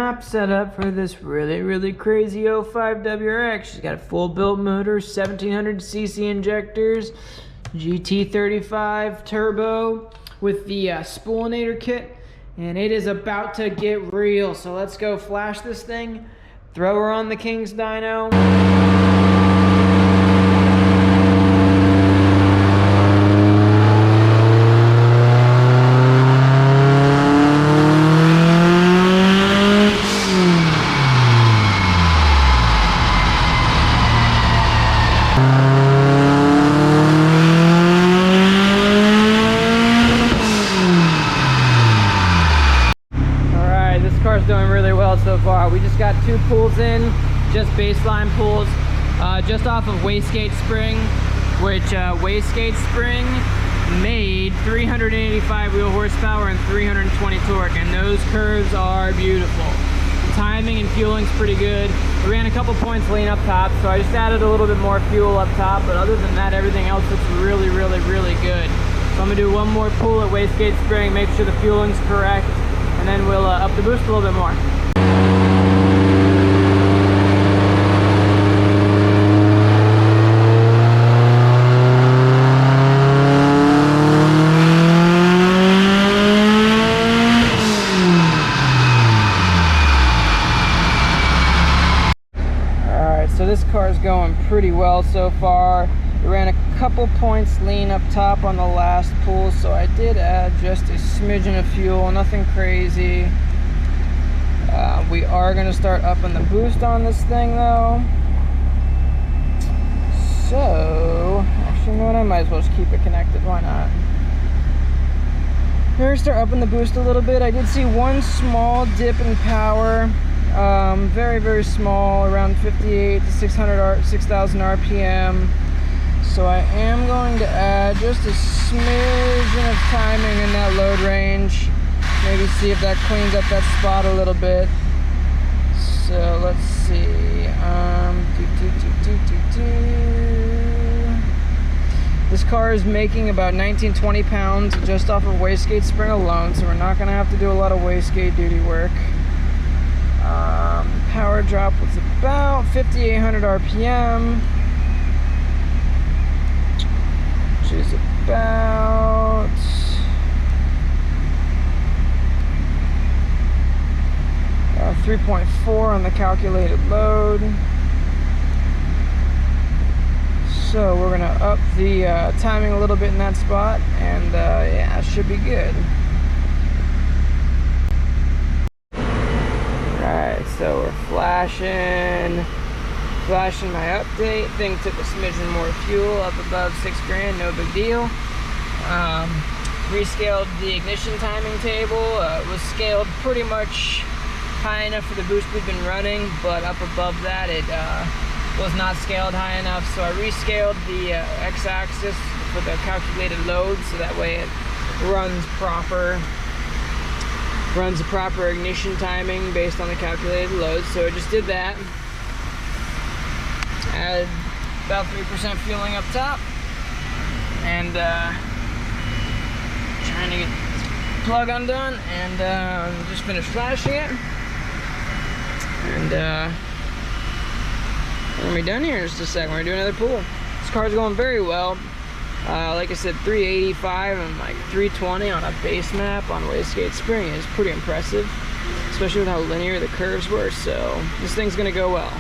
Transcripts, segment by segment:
MAP setup for this really crazy 05 WRX. She's got a full built motor, 1700cc injectors, GT35 turbo with the Spoolinator kit, and it is about to get real. So let's go flash this thing, throw her on the King's dyno. Doing really well so far. We just got 2 pulls in, just baseline pulls, just off of wastegate spring, which wastegate spring made 385 wheel horsepower and 320 torque, and those curves are beautiful. The timing and fueling's pretty good. We ran a couple points lean up top, so I just added a little bit more fuel up top, but other than that, everything else looks really good. So I'm gonna do one more pull at wastegate spring, make sure the fueling's correct, and then we'll up the boost a little bit more. Alright, so this car is going pretty well so far. We ran a couple points lean up top on the last pull, so I did add just a smidgen of fuel, nothing crazy. We are going to start upping the boost on this thing though. So, actually, you know what, I might as well just keep it connected, why not? We're going to start upping the boost a little bit. I did see one small dip in power, very small, around 58 to 6,000 RPM. So I am going to add just a smidgen of timing in that load range. Maybe see if that cleans up that spot a little bit. So let's see. This car is making about 19-20 pounds just off of wastegate spring alone, so we're not going to have to do a lot of wastegate duty work. Power drop was about 5,800 RPM. Which is about 3.4 on the calculated load. So we're gonna up the timing a little bit in that spot, and yeah, it should be good. Alright, so we're flashing my update. Thing took a smidgen more fuel, up above 6 grand, no big deal. Rescaled the ignition timing table. It was scaled pretty much high enough for the boost we've been running, but up above that it was not scaled high enough, so I rescaled the x-axis for the calculated load, so that way it runs the proper ignition timing based on the calculated load. So I just did that. Added about 3% fueling up top, and trying to get this plug undone, and just finished flashing it, and we're gonna be done here in just a second. We're gonna do another pull. This car's going very well. Like I said, 385 and like 320 on a base map on wastegate spring is pretty impressive, especially with how linear the curves were. So this thing's gonna go well.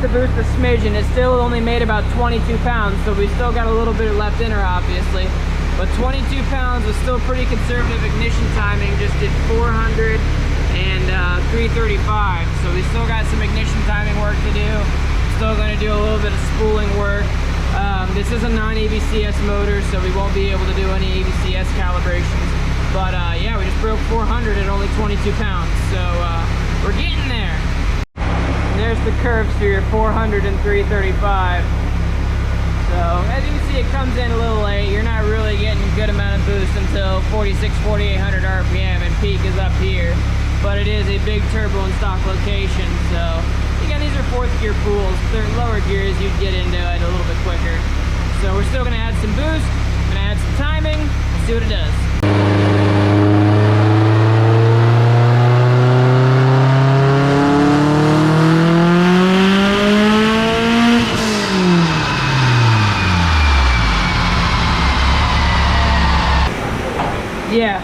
The boost a smidgen. It still only made about 22 pounds, so we still got a little bit left in her, obviously, but 22 pounds was still pretty conservative ignition timing. Just did 400 and 335. So we still got some ignition timing work to do. Still going to do a little bit of spooling work. This is a non-EBCS motor, so we won't be able to do any EBCS calibrations. But yeah, we just broke 400 at only 22 pounds, so we're getting there. And there's the curves for your 400 and 335. So as you can see, it comes in a little late. You're not really getting a good amount of boost until 4,800 RPM, and peak is up here. But it is a big turbo in stock location, so again, these are 4th gear pools. If they're lower gears, you'd get into it a little bit quicker. So we're still gonna add some boost, gonna add some timing, see what it does. Yeah,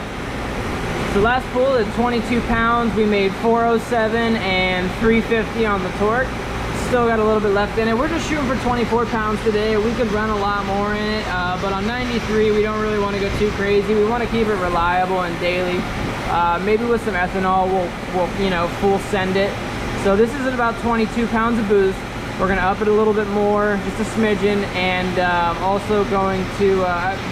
so last pull at 22 pounds, we made 407 and 350 on the torque. Still got a little bit left in it. We're just shooting for 24 pounds today. We could run a lot more in it, but on 93, we don't really want to go too crazy. We want to keep it reliable and daily. Maybe with some ethanol, we'll you know, full send it. So this is at about 22 pounds of boost. We're going to up it a little bit more, just a smidgen, and also going to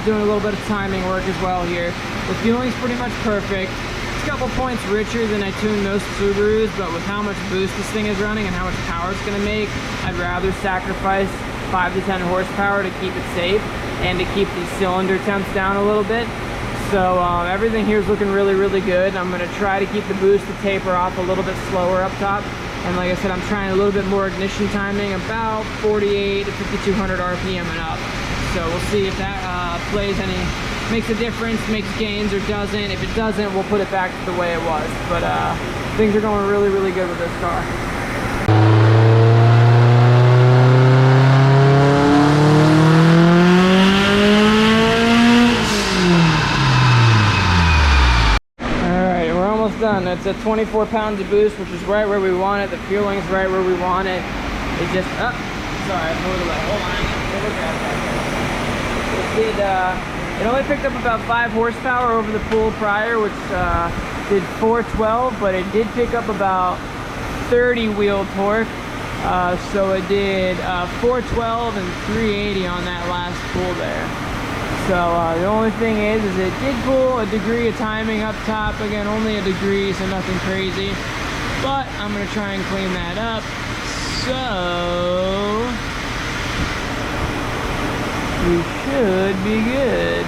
doing a little bit of timing work as well here. The fueling's pretty much perfect. It's a couple points richer than I tuned most Subarus, but with how much boost this thing is running and how much power it's going to make, I'd rather sacrifice 5 to 10 horsepower to keep it safe and to keep these cylinder temps down a little bit. So everything here is looking really, really good. I'm going to try to keep the boost to taper off a little bit slower up top. And like I said, I'm trying a little bit more ignition timing, about 48 to 5,200 RPM and up. So we'll see if that makes a difference, makes gains or doesn't. If it doesn't, we'll put it back to the way it was. But things are going really, really good with this car. Done. It's at 24 pounds of boost, which is right where we want it. The fueling's right where we want it. It just sorry, I moved away. Hold on. It only picked up about 5 horsepower over the pool prior, which did 412, but it did pick up about 30 wheel torque. So it did 412 and 380 on that last pool there. So the only thing is it did pull a degree of timing up top. Again, only a degree, so nothing crazy. But I'm going to try and clean that up. So we should be good.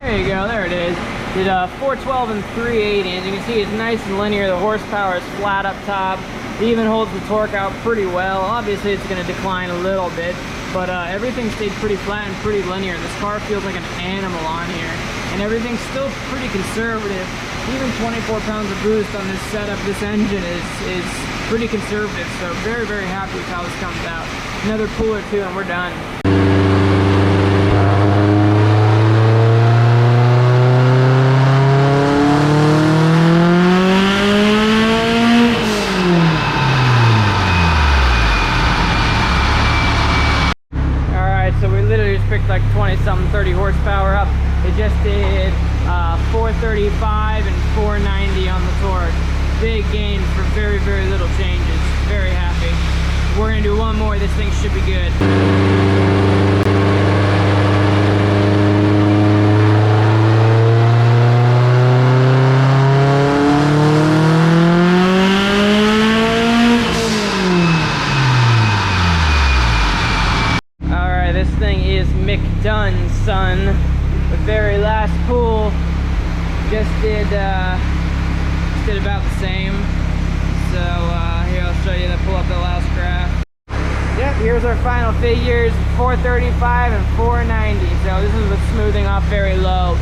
There you go, there it is. Did 412 and 380. As you can see, it's nice and linear. The horsepower is flat up top. It even holds the torque out pretty well. Obviously, it's going to decline a little bit. But everything stayed pretty flat and pretty linear. This car feels like an animal on here. And everything's still pretty conservative. Even 24 pounds of boost on this setup, this engine is pretty conservative. So very, very happy with how this comes out. Another pull or two and we're done. Like 20-something, 30 horsepower up. It just did 435 and 490 on the torque. Big gain for very, very little changes. Very happy. We're gonna do one more. This thing should be good. Done, son. The very last pull just did about the same. So here, I'll show you. Pull up the last graph. Yep, here's our final figures: 435 and 490. So this is with smoothing off very low.